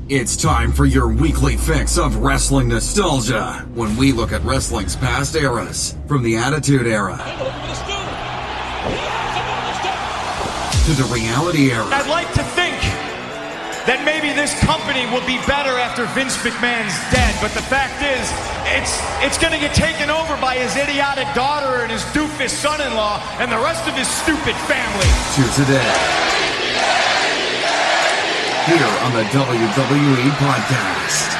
It's time for your weekly fix of wrestling nostalgia when we look at wrestling's past eras, from the Attitude Era to the Reality Era. I'd like to think that maybe this company will be better after Vince McMahon's dead, but the fact is, it's going to get taken over by his idiotic daughter and his doofus son-in-law and the rest of his stupid family. To today, here on the WWE Podcast.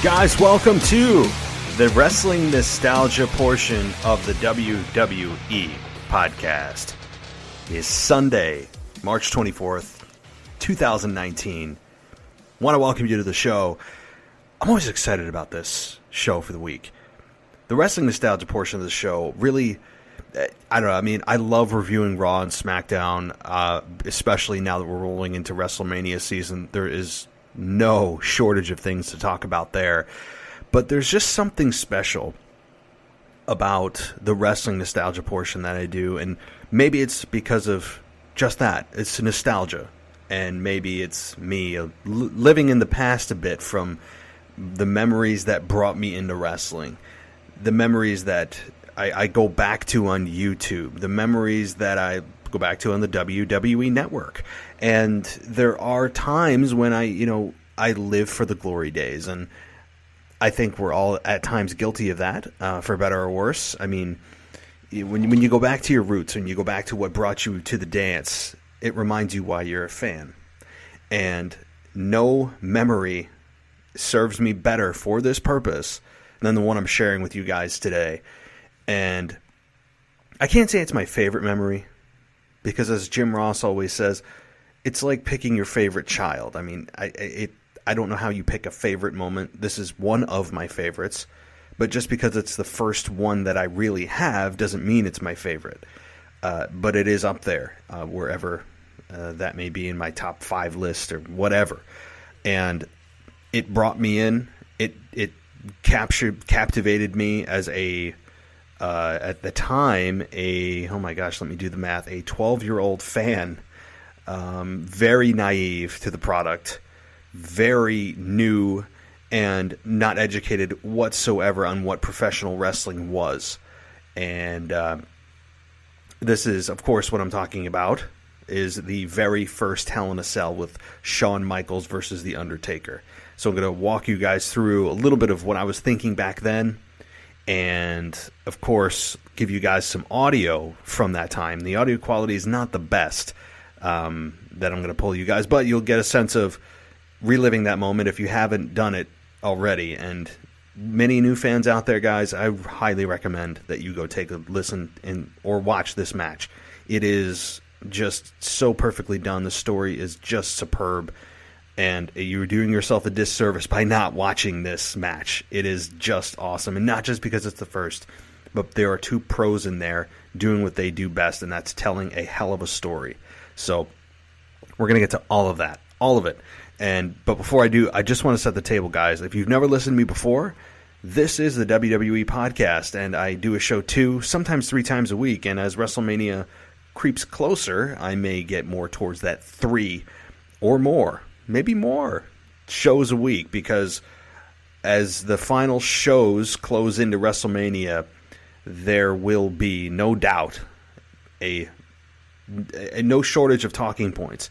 Guys, welcome to the wrestling nostalgia portion of the WWE Podcast. It is Sunday, March 24th, 2019. Want to welcome you to the show. I'm always excited about this show for the week. The wrestling nostalgia portion of the show really, I don't know, I mean, I love reviewing Raw and SmackDown, especially now that we're rolling into WrestleMania season. There is no shortage of things to talk about there. But there's just something special about the wrestling nostalgia portion that I do, and maybe it's because of just that. It's nostalgia, and maybe it's me living in the past a bit from the memories that brought me into wrestling. The memories that I go back to on YouTube, the memories that I go back to on the WWE Network. And there are times when I live for the glory days, and I think we're all at times guilty of that, for better or worse. I mean, when you go back to your roots and you go back to what brought you to the dance, it reminds you why you're a fan. And no memory serves me better for this purpose than the one I'm sharing with you guys today. And I can't say it's my favorite memory, because as Jim Ross always says, it's like picking your favorite child. I mean, I don't know how you pick a favorite moment. This is one of my favorites, but just because it's the first one that I really have doesn't mean it's my favorite. But it is up there, wherever that may be in my top 5 list or whatever. And it brought me in. It captivated me as at the time, oh my gosh, let me do the math, a 12-year-old fan, very naive to the product, very new, and not educated whatsoever on what professional wrestling was. And this is, of course, what I'm talking about, is the very first Hell in a Cell with Shawn Michaels versus The Undertaker. So I'm going to walk you guys through a little bit of what I was thinking back then, and, of course, give you guys some audio from that time. The audio quality is not the best that I'm going to pull you guys, but you'll get a sense of reliving that moment if you haven't done it already. And many new fans out there, guys, I highly recommend that you go take a listen or watch this match. It is just so perfectly done. The story is just superb. And you're doing yourself a disservice by not watching this match. It is just awesome. And not just because it's the first, but there are 2 pros in there doing what they do best, and that's telling a hell of a story. So we're going to get to all of that, all of it. But before I do, I just want to set the table, guys. If you've never listened to me before, this is the WWE Podcast, and I do a show 2, sometimes 3 times a week. And as WrestleMania creeps closer, I may get more towards that 3 or more. Maybe more shows a week, because as the final shows close into WrestleMania, there will be no doubt a no shortage of talking points.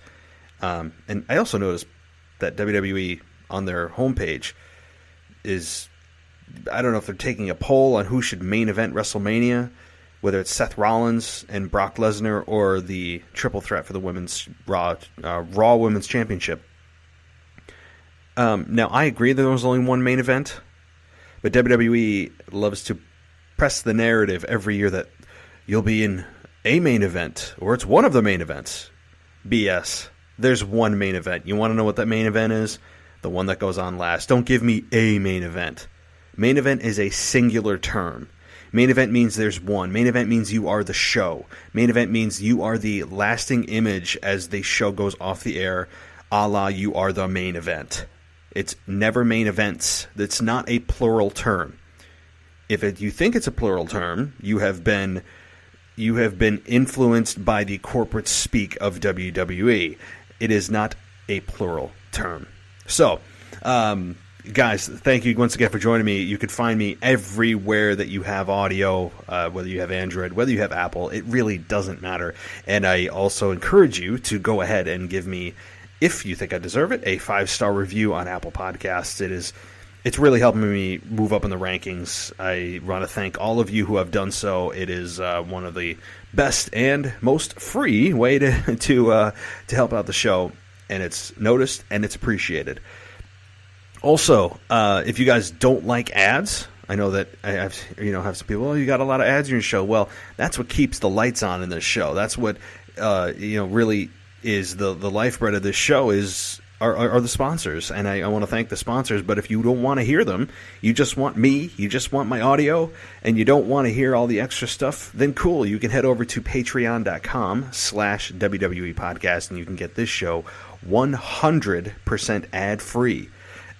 And I also noticed that WWE on their homepage is, I don't know if they're taking a poll on who should main event WrestleMania, whether it's Seth Rollins and Brock Lesnar or the triple threat for the women's Raw Women's Championship. Now, I agree that there was only one main event, but WWE loves to press the narrative every year that you'll be in a main event, or it's one of the main events. BS. There's one main event. You want to know what that main event is? The one that goes on last. Don't give me a main event. Main event is a singular term. Main event means there's one. Main event means you are the show. Main event means you are the lasting image as the show goes off the air, a la you are the main event. It's never main events. It's not a plural term. if you think it's a plural term, you have been influenced by the corporate speak of WWE. It is not a plural term. So, guys, thank you once again for joining me. You can find me everywhere that you have audio, whether you have Android, whether you have Apple. It really doesn't matter. And I also encourage you to go ahead and give me, if you think I deserve it, a 5-star review on Apple Podcasts. It's really helping me move up in the rankings. I want to thank all of you who have done so. It is one of the best and most free way to help out the show, and it's noticed and it's appreciated. Also, if you guys don't like ads, I know that I have some people. Oh, you got a lot of ads in your show. Well, that's what keeps the lights on in this show. That's what really is the lifeblood of this show are the sponsors, and I want to thank the sponsors. But if you don't want to hear them, you just want me, you just want my audio, and you don't want to hear all the extra stuff, then cool. You can head over to patreon.com/WWE podcast, and you can get this show 100% ad-free.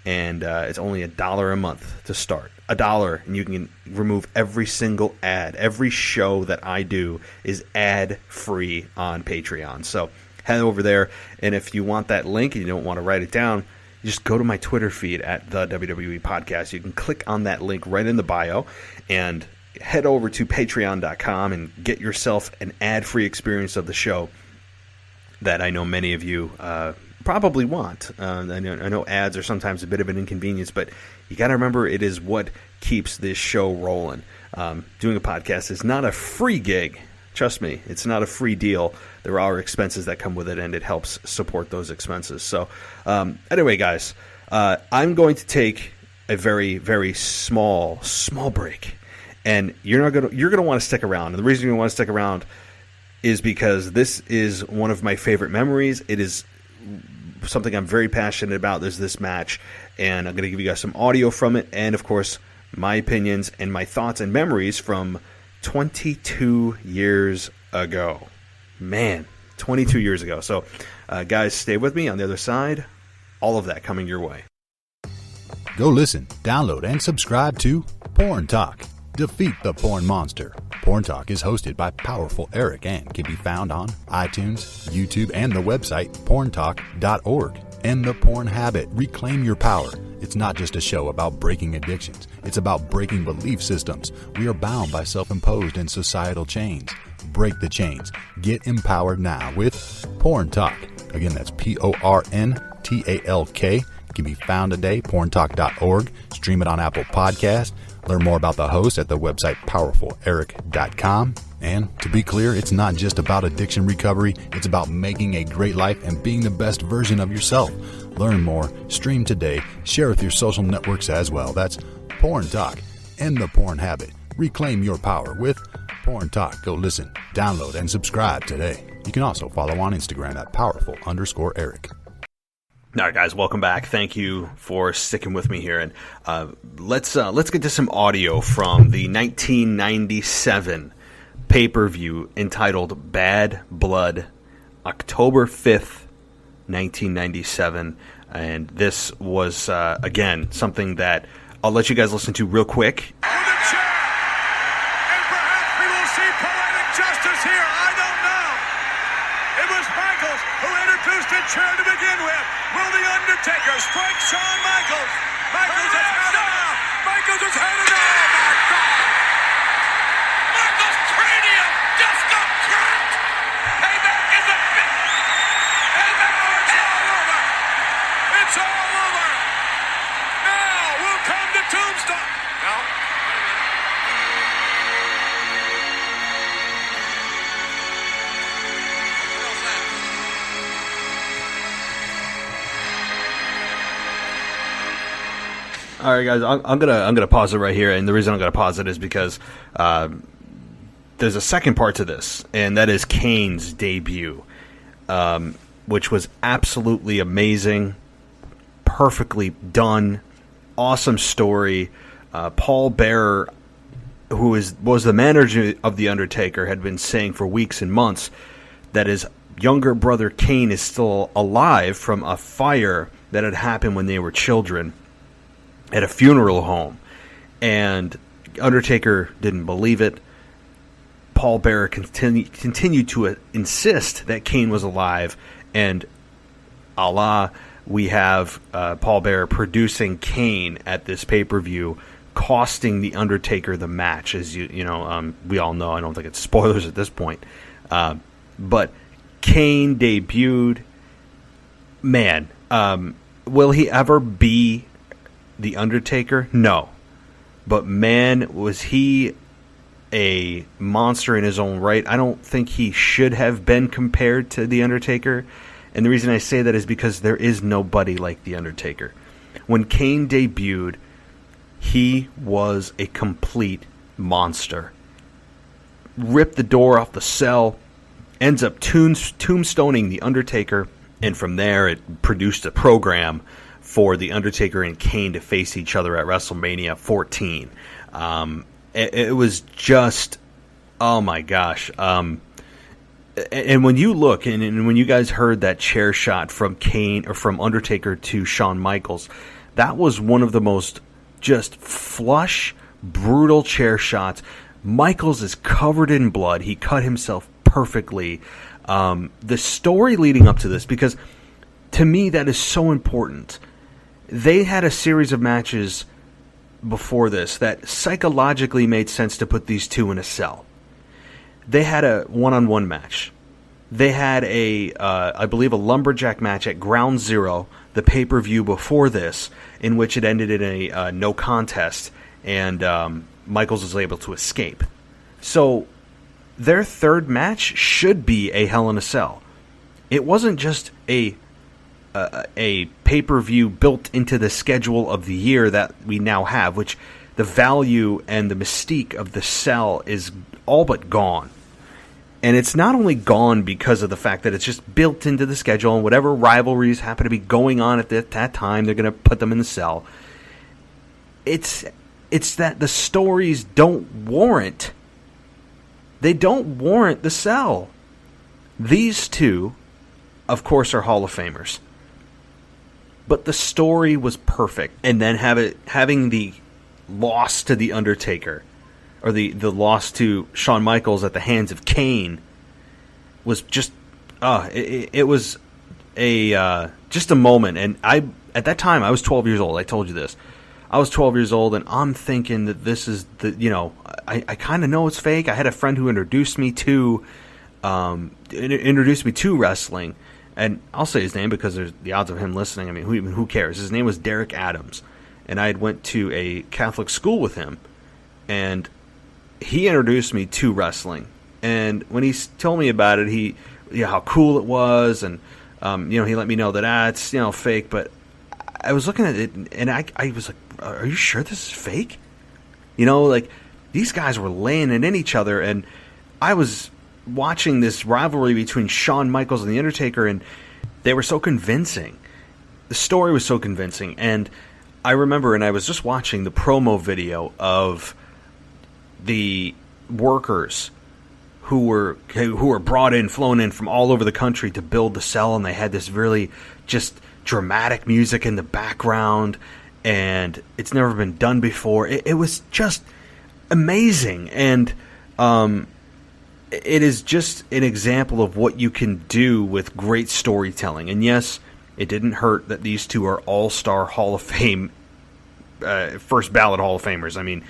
And it's only $1 a month to start. $1, and you can remove every single ad. Every show that I do is ad-free on Patreon. So head over there, and if you want that link and you don't want to write it down, you just go to my Twitter feed at the WWE Podcast. You can click on that link right in the bio and head over to patreon.com and get yourself an ad-free experience of the show that I know many of you probably want. I know ads are sometimes a bit of an inconvenience, but you got to remember it is what keeps this show rolling. Doing a podcast is not a free gig. Trust me, it's not a free deal. There are expenses that come with it, and it helps support those expenses. So anyway, guys, I'm going to take a very, very small break, and you're going to want to stick around. And the reason you want to stick around is because this is one of my favorite memories. It is something I'm very passionate about. There's this match, and I'm going to give you guys some audio from it, and of course my opinions and my thoughts and memories from 22 years ago. Man, 22 years ago. So guys, stay with me. On the other side, all of that coming your way. Go listen, download, and subscribe to Porn Talk. Defeat the Porn Monster. Porn Talk is hosted by Powerful Eric and can be found on iTunes, YouTube, and the website porntalk.org. End the porn habit. Reclaim your power. It's not just a show about breaking addictions. It's about breaking belief systems. We are bound by self-imposed and societal chains. Break the chains. Get empowered now with Porn Talk. Again, that's PORNTALK. It can be found today, porntalk.org. Stream it on Apple Podcasts. Learn more about the host at the website powerfuleric.com. And to be clear, it's not just about addiction recovery. It's about making a great life and being the best version of yourself. Learn more, stream today, share with your social networks as well. That's Porn Talk. End the porn habit. Reclaim your power with Porn Talk. Go listen, download, and subscribe today. You can also follow on Instagram at powerful_Eric. All right, guys, welcome back. Thank you for sticking with me here, and let's get to some audio from the 1997 pay-per-view entitled Bad Blood, October 5th, 1997, and this was again something that I'll let you guys listen to real quick. Chair to begin with. Will the Undertaker strike Shawn Michaels? Michaels has had enough. Michaels has had enough. Oh my God! Michaels' cranium just got cracked. Payback is a bit. Payback is all over. It's all over. Now will come the tombstone. No. All right, guys, I'm gonna pause it right here, and the reason I'm gonna pause it is because there's a second part to this, and that is Kane's debut, which was absolutely amazing, perfectly done, awesome story. Paul Bearer, who was the manager of the Undertaker, had been saying for weeks and months that his younger brother Kane is still alive from a fire that had happened when they were children at a funeral home. And Undertaker didn't believe it. Paul Bearer continued to insist that Kane was alive, and Allah, we have Paul Bearer producing Kane at this pay-per-view, costing the Undertaker the match, as we all know. I don't think it's spoilers at this point, but Kane debuted. Man, will he ever be the Undertaker? No, but man, was he a monster in his own right. I don't think he should have been compared to the Undertaker, and the reason I say that is because there is nobody like the Undertaker. When Kane debuted, he was a complete monster. Ripped the door off the cell, ends up tombstoning the Undertaker, and from there it produced a program for the Undertaker and Kane to face each other at WrestleMania 14. It was just, oh my gosh. And when you look, and when you guys heard that chair shot from Kane, or from Undertaker to Shawn Michaels, that was one of the most just flush, brutal chair shots. Michaels is covered in blood. He cut himself perfectly. The story leading up to this, because to me that is so important. They had a series of matches before this that psychologically made sense to put these two in a cell. They had a one-on-one match. They had I believe a lumberjack match at Ground Zero, the pay-per-view before this, in which it ended in a no contest, and Michaels was able to escape. So their third match should be a Hell in a Cell. It wasn't just a pay-per-view built into the schedule of the year that we now have, which the value and the mystique of the Cell is all but gone. And it's not only gone because of the fact that it's just built into the schedule, and whatever rivalries happen to be going on at that time, they're going to put them in the Cell. It's that the stories don't warrant. They don't warrant the Cell. These two, of course, are Hall of Famers. But the story was perfect. And then having the loss to The Undertaker, or the loss to Shawn Michaels at the hands of Kane, was just it was just a moment. And at that time I was 12 years old. I told you this. I was 12 years old, and I'm thinking that this is I kind of know it's fake. I had a friend who introduced me to wrestling, and I'll say his name because there's the odds of him listening. I mean, who cares? His name was Derek Adams, and I had went to a Catholic school with him, and he introduced me to wrestling. And when he told me about it, how cool it was, and he let me know that it's fake. But I was looking at it, and I was like, "Are you sure this is fake?" These guys were laying it in each other, and I was watching this rivalry between Shawn Michaels and The Undertaker, and they were so convincing. The story was so convincing, and I remember, and I was just watching the promo video of the workers who were flown in from all over the country to build the Cell, and they had this really just dramatic music in the background, and it's never been done before. It was just amazing, and it is just an example of what you can do with great storytelling. And yes, it didn't hurt that these two are all-star Hall of Fame, first ballot Hall of Famers. I mean,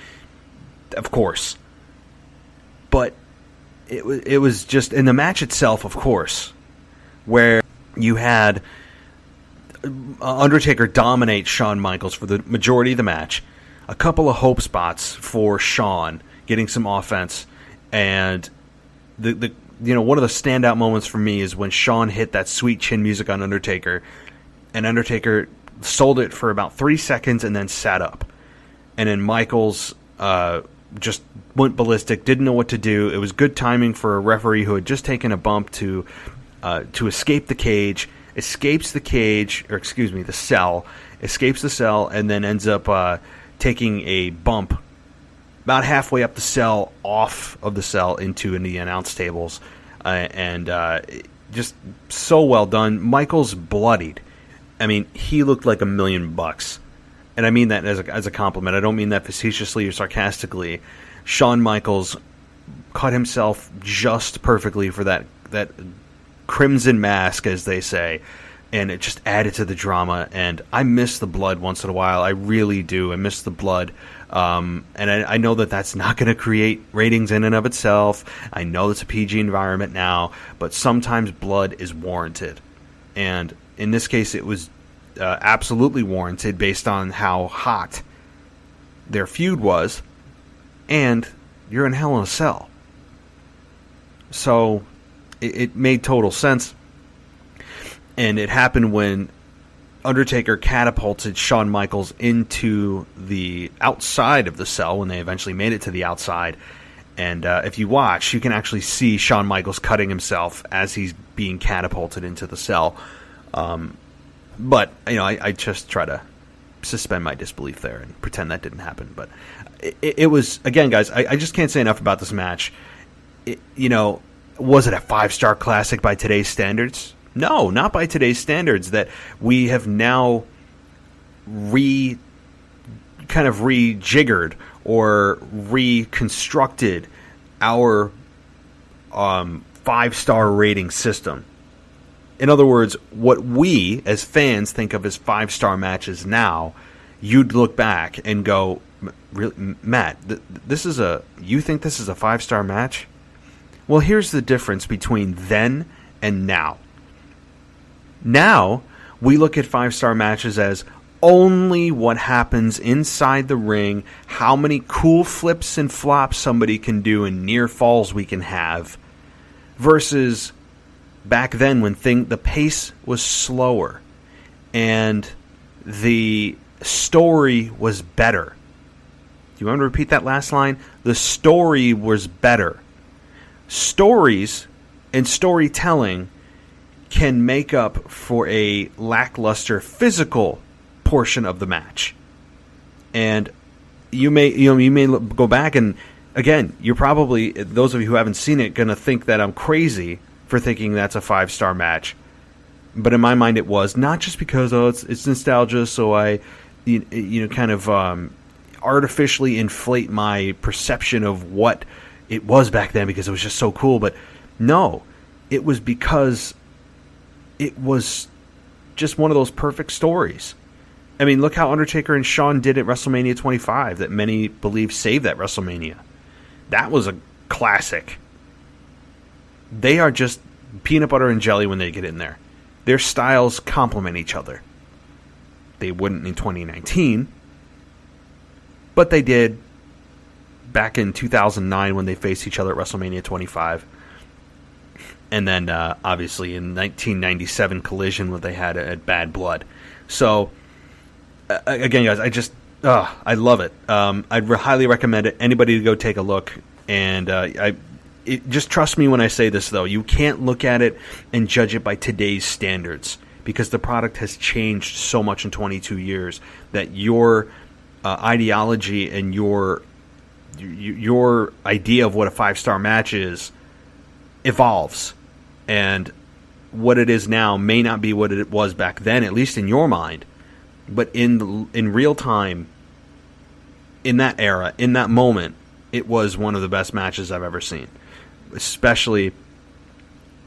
of course. But it was just, in the match itself, of course, where you had Undertaker dominate Shawn Michaels for the majority of the match, a couple of hope spots for Shawn getting some offense, and the one of the standout moments for me is when Shawn hit that sweet chin music on Undertaker, and Undertaker sold it for about 3 seconds and then sat up, and then Michaels just went ballistic, didn't know what to do. It was good timing for a referee who had just taken a bump to escape the cage, the Cell, escapes the Cell, and then ends up taking a bump about halfway up the Cell, off of the Cell into the announce tables, and just so well done. Michaels bloodied. I mean, he looked like $1 million. and I mean that as a compliment, I don't mean that facetiously or sarcastically, Shawn Michaels cut himself just perfectly for that crimson mask, as they say, and it just added to the drama. And I miss the blood once in a while. I really do. I miss the blood. And I know that that's not going to create ratings in and of itself. I know it's a PG environment now, but sometimes blood is warranted. And in this case, it was absolutely warranted based on how hot their feud was. And you're in Hell in a Cell. So it made total sense. And it happened when Undertaker catapulted Shawn Michaels into the outside of the cell when they eventually made it to the outside. And if you watch, you can actually see Shawn Michaels cutting himself as he's being catapulted into the cell. But, I just try to suspend my disbelief there and pretend that didn't happen. But it was, again, guys, I just can't say enough about this match. Was it a 5-star classic by today's standards? No, not by today's standards that we have now rejiggered or reconstructed our 5-star rating system. In other words, what we as fans think of as 5-star matches now, you'd look back and go, Matt, you think this is a 5-star match? Well, here's the difference between then and now. Now, we look at 5-star matches as only what happens inside the ring, how many cool flips and flops somebody can do and near falls we can have, versus back then when the pace was slower and the story was better. Do you want to repeat that last line? The story was better. Stories and storytelling can make up for a lackluster physical portion of the match. And you may go back and, again, you're probably, those of you who haven't seen it, going to think that I'm crazy for thinking that's a 5-star match. But in my mind it was, not just because it's nostalgia, so I kind of artificially inflate my perception of what it was back then because it was just so cool. But no, it was because it was just one of those perfect stories. I mean, look how Undertaker and Shawn did at WrestleMania 25 that many believe saved that WrestleMania. That was a classic. They are just peanut butter and jelly when they get in there. Their styles complement each other. They wouldn't in 2019, but they did back in 2009 when they faced each other at WrestleMania 25. And then, obviously, in 1997 Collision when they had at Bad Blood. So, again, guys, I love it. I'd highly recommend it. Anybody to go take a look. And just trust me when I say this, though. You can't look at it and judge it by today's standards because the product has changed so much in 22 years that your ideology and your idea of what a 5-star match is evolves. And what it is now may not be what it was back then, at least in your mind. But in real time, in that era, in that moment, it was one of the best matches I've ever seen. Especially,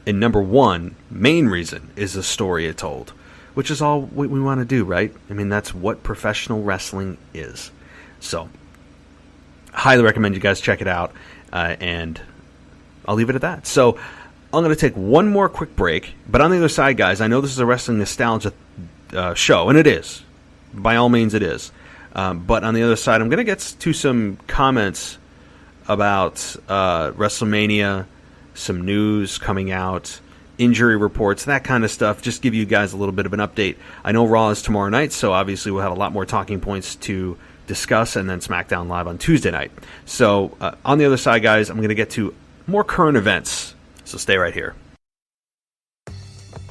in number one, main reason is the story it told. Which is all we want to do, right? I mean, that's what professional wrestling is. So, highly recommend you guys check it out. And I'll leave it at that. So, I'm going to take one more quick break. But on the other side, guys, I know this is a wrestling nostalgia show. And it is. By all means, it is. But on the other side, I'm going to get to some comments about WrestleMania, some news coming out, injury reports, that kind of stuff. Just give you guys a little bit of an update. I know Raw is tomorrow night, so obviously we'll have a lot more talking points to discuss, and then SmackDown Live on Tuesday night. So on the other side, guys, I'm going to get to more current events. So stay right here.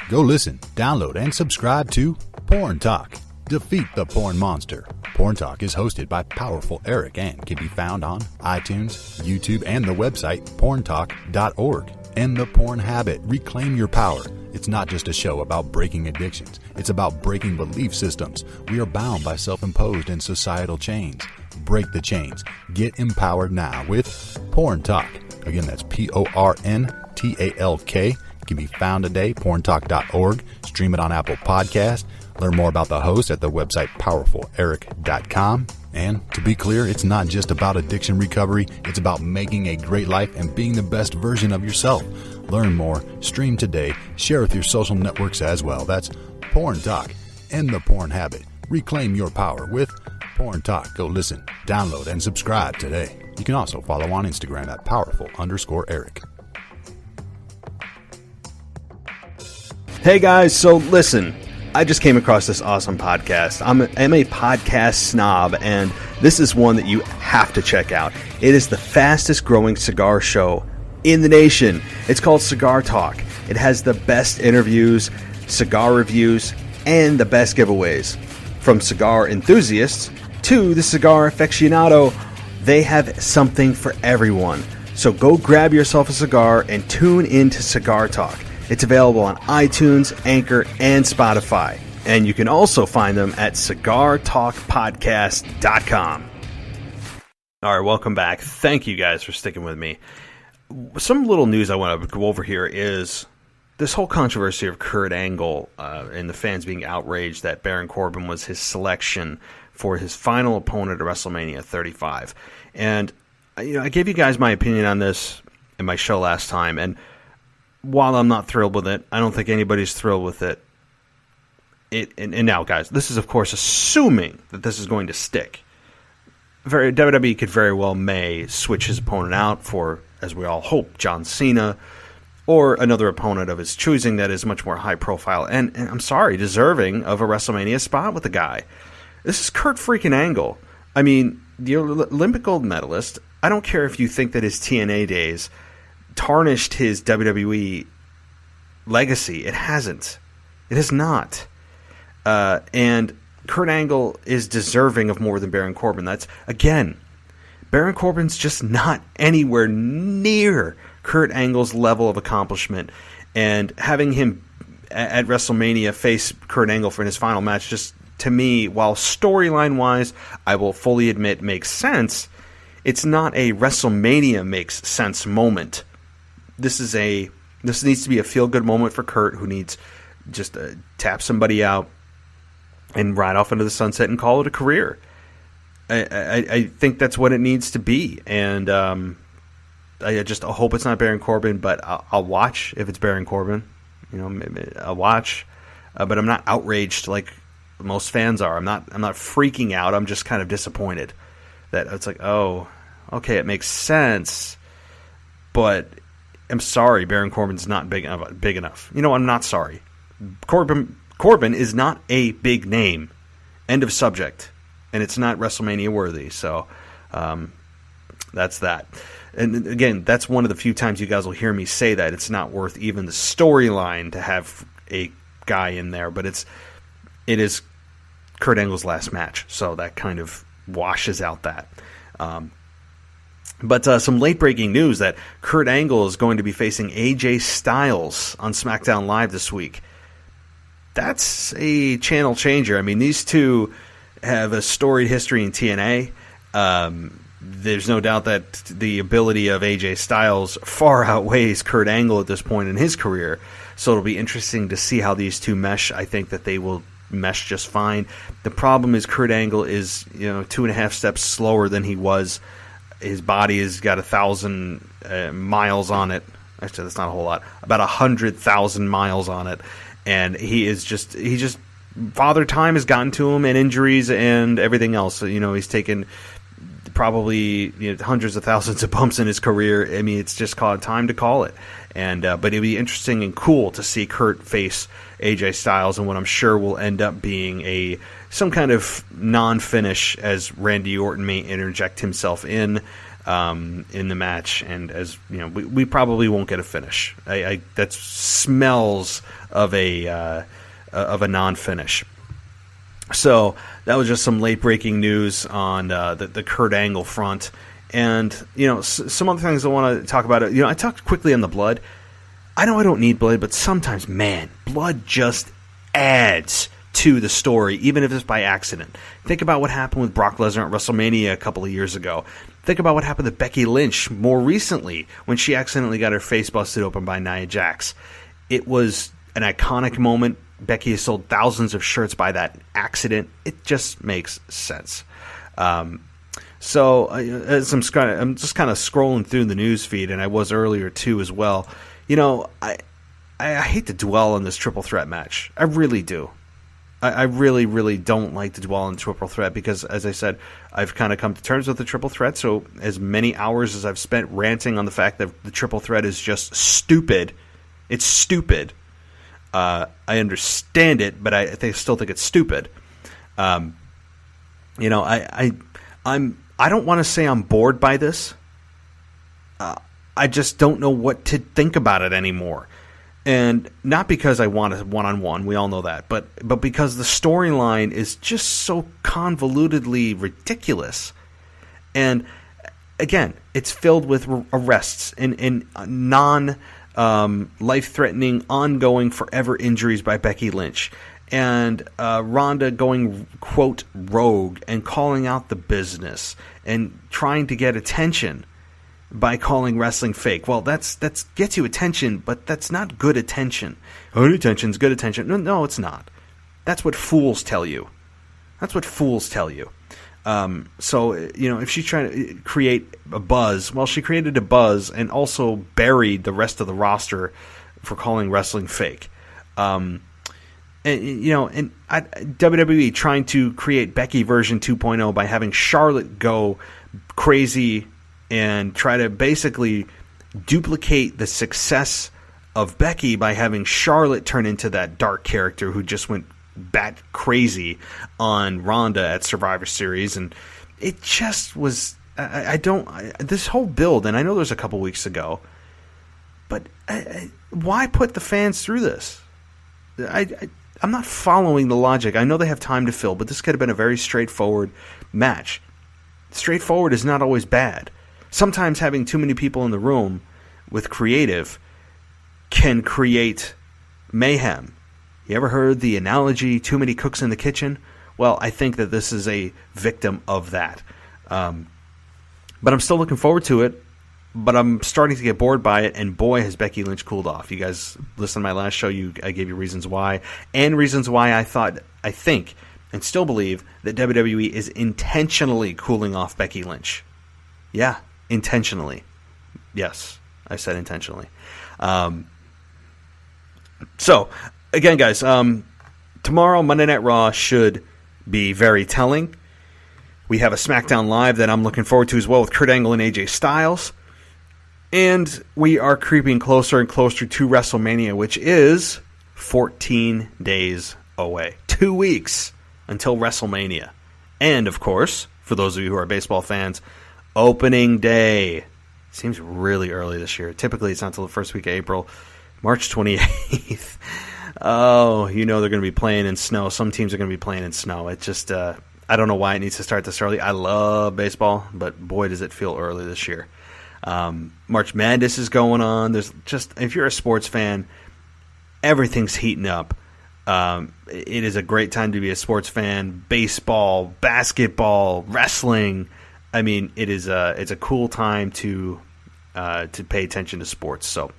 Go listen, download, and subscribe to Porn Talk. Defeat the Porn Monster. Porn Talk is hosted by Powerful Eric and can be found on iTunes, YouTube, and the website porntalk.org. End the porn habit. Reclaim your power. It's not just a show about breaking addictions. It's about breaking belief systems. We are bound by self-imposed and societal chains. Break the chains. Get empowered now with Porn Talk. Again, that's PORNTALK. It can be found today, porntalk.org. Stream it on Apple Podcast. Learn more about the host at the website powerfuleric.com. And to be clear, it's not just about addiction recovery. It's about making a great life and being the best version of yourself. Learn more, stream today, share with your social networks as well. That's Porn Talk. End the porn habit. Reclaim your power with Porn Talk. Go listen, download, and subscribe today. You can also follow on Instagram at powerful_Eric. Hey guys, so listen, I just came across this awesome podcast. I'm a podcast snob, and this is one that you have to check out. It is the fastest growing cigar show in the nation. It's called Cigar Talk. It has the best interviews, cigar reviews, and the best giveaways. From cigar enthusiasts to the cigar aficionado, they have something for everyone. So go grab yourself a cigar and tune into Cigar Talk. It's available on iTunes, Anchor, and Spotify. And you can also find them at cigartalkpodcast.com. All right, welcome back. Thank you guys for sticking with me. Some little news I want to go over here is this whole controversy of Kurt Angle and the fans being outraged that Baron Corbin was his selection for his final opponent at WrestleMania 35. And I gave you guys my opinion on this in my show last time, and while I'm not thrilled with it, I don't think anybody's thrilled with it. And now, guys, this is, of course, assuming that this is going to stick. WWE could very well may switch his opponent out for, as we all hope, John Cena, or another opponent of his choosing that is much more high profile and I'm sorry, deserving of a WrestleMania spot with the guy. This is Kurt freaking Angle. I mean, the Olympic gold medalist, I don't care if you think that his TNA days tarnished his WWE legacy. It hasn't. It has not. And Kurt Angle is deserving of more than Baron Corbin. That's, again, Baron Corbin's just not anywhere near Kurt Angle's level of accomplishment. And having him at WrestleMania face Kurt Angle for his final match, just to me, while storyline-wise, I will fully admit makes sense, it's not a WrestleMania makes sense moment. This needs to be a feel-good moment for Kurt, who needs just to tap somebody out and ride off into the sunset and call it a career. I think that's what it needs to be, and I just hope it's not Baron Corbin, but I'll watch if it's Baron Corbin. I'll watch, but I'm not outraged like most fans are. I'm not freaking out. I'm just kind of disappointed that it's like, oh, okay, it makes sense, but I'm sorry, Baron Corbin's not big enough. I'm not sorry. Corbin is not a big name. End of subject. And it's not WrestleMania worthy. So that's that. And again, that's one of the few times you guys will hear me say that it's not worth even the storyline to have a guy in there. But it is Kurt Angle's last match. So that kind of washes out that. But some late-breaking news that Kurt Angle is going to be facing AJ Styles on SmackDown Live this week. That's a channel changer. I mean, these two have a storied history in TNA. There's no doubt that the ability of AJ Styles far outweighs Kurt Angle at this point in his career. So it'll be interesting to see how these two mesh. I think that they will mesh just fine. The problem is Kurt Angle is 2.5 steps slower than he was. His body has got 1,000 miles on it. Actually, that's not a whole lot. About 100,000 miles on it, and he just Father Time has gotten to him, and injuries and everything else. So, he's taken probably hundreds of thousands of bumps in his career. I mean, it's just time to call it. And but it'd be interesting and cool to see Kurt face AJ Styles in what I'm sure will end up being some kind of non-finish, as Randy Orton may interject himself in the match, and as we probably won't get a finish. That smells of a non-finish. So that was just some late-breaking news on the Kurt Angle front. And, some other things I want to talk about. I talked quickly on the blood. I know I don't need blood, but sometimes, man, blood just adds to the story, even if it's by accident. Think about what happened with Brock Lesnar at WrestleMania a couple of years ago. Think about what happened to Becky Lynch more recently when she accidentally got her face busted open by Nia Jax. It was an iconic moment. Becky has sold thousands of shirts by that accident. It just makes sense. So as I'm just kind of scrolling through the news feed, and I was earlier too as well. You know, I hate to dwell on this triple threat match. I really do. I really, really don't like to dwell on triple threat because, as I said, I've kind of come to terms with the triple threat. So as many hours as I've spent ranting on the fact that the triple threat is just stupid, it's stupid. I understand it, but I still think it's stupid. You know, I don't want to say I'm bored by this. I just don't know what to think about it anymore. And not because I want a one-on-one, we all know that, but because the storyline is just so convolutedly ridiculous. And again, it's filled with arrests and non-life-threatening, ongoing, forever injuries by Becky Lynch. And Ronda going, quote, rogue and calling out the business and trying to get attention by calling wrestling fake. Well, that's gets you attention, but that's not good attention. Good attention's good attention. No, it's not. That's what fools tell you. That's what fools tell you. So, you know, if she's trying to create a buzz, well, she created a buzz and also buried the rest of the roster for calling wrestling fake. And, you know, and WWE trying to create Becky version 2.0 by having Charlotte go crazy and try to basically duplicate the success of Becky by having Charlotte turn into that dark character who just went bat crazy on Ronda at Survivor Series. And it just was, this whole build, and I know there's a couple weeks ago, but why put the fans through this? I'm not following the logic. I know they have time to fill, but this could have been a very straightforward match. Straightforward is not always bad. Sometimes having too many people in the room with creative can create mayhem. You ever heard the analogy, too many cooks in the kitchen? Well, I think that this is a victim of that. But I'm still looking forward to it, but I'm starting to get bored by it, and boy, has Becky Lynch cooled off. You guys listened to my last show, I gave you reasons why, and reasons why I think, and still believe, that WWE is intentionally cooling off Becky Lynch. Yeah. Intentionally. Yes, I said intentionally. So, again, guys, tomorrow, Monday Night Raw should be very telling. We have a SmackDown Live that I'm looking forward to as well with Kurt Angle and AJ Styles. And we are creeping closer and closer to WrestleMania, which is 14 days away. 2 weeks until WrestleMania. And, of course, for those of you who are baseball fans, opening day. Seems really early this year. Typically, it's not until the first week of April. March 28th. Oh, you know they're going to be playing in snow. Some teams are going to be playing in snow. It just, I don't know why it needs to start this early. I love baseball, but boy, does it feel early this year. March Madness is going on. There's just, if you're a sports fan, everything's heating up. It is a great time to be a sports fan. Baseball, basketball, wrestling. I mean, it's a cool time to pay attention to sports. So,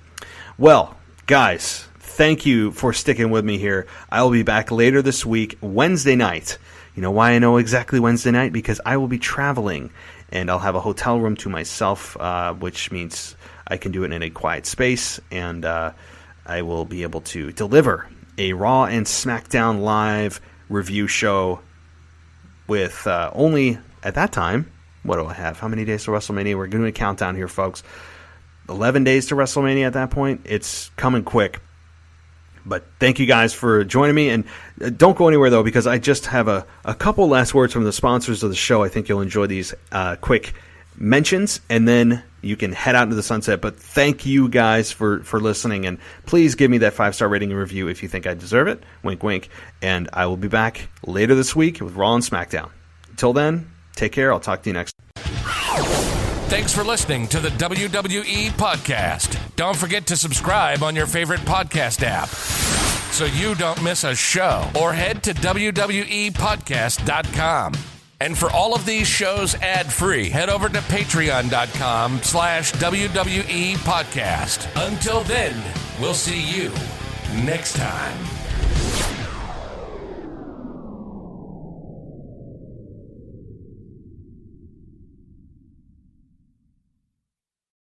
well, guys, thank you for sticking with me here. I will be back later this week, Wednesday night. You know why I know exactly Wednesday night? Because I will be traveling, and I'll have a hotel room to myself, which means I can do it in a quiet space, and I will be able to deliver a Raw and SmackDown Live review show with only, at that time, what do I have? How many days to WrestleMania? We're doing a countdown here, folks. 11 days to WrestleMania at that point. It's coming quick. But thank you guys for joining me. And don't go anywhere, though, because I just have a couple last words from the sponsors of the show. I think you'll enjoy these quick mentions, and then you can head out into the sunset. But thank you guys for listening. And please give me that 5-star rating and review if you think I deserve it. Wink, wink. And I will be back later this week with Raw and SmackDown. Until then, take care. I'll talk to you next. Thanks for listening to the WWE Podcast. Don't forget to subscribe on your favorite podcast app so you don't miss a show, or head to WWEpodcast.com. And for all of these shows ad-free, head over to patreon.com/WWE Podcast. Until then, we'll see you next time.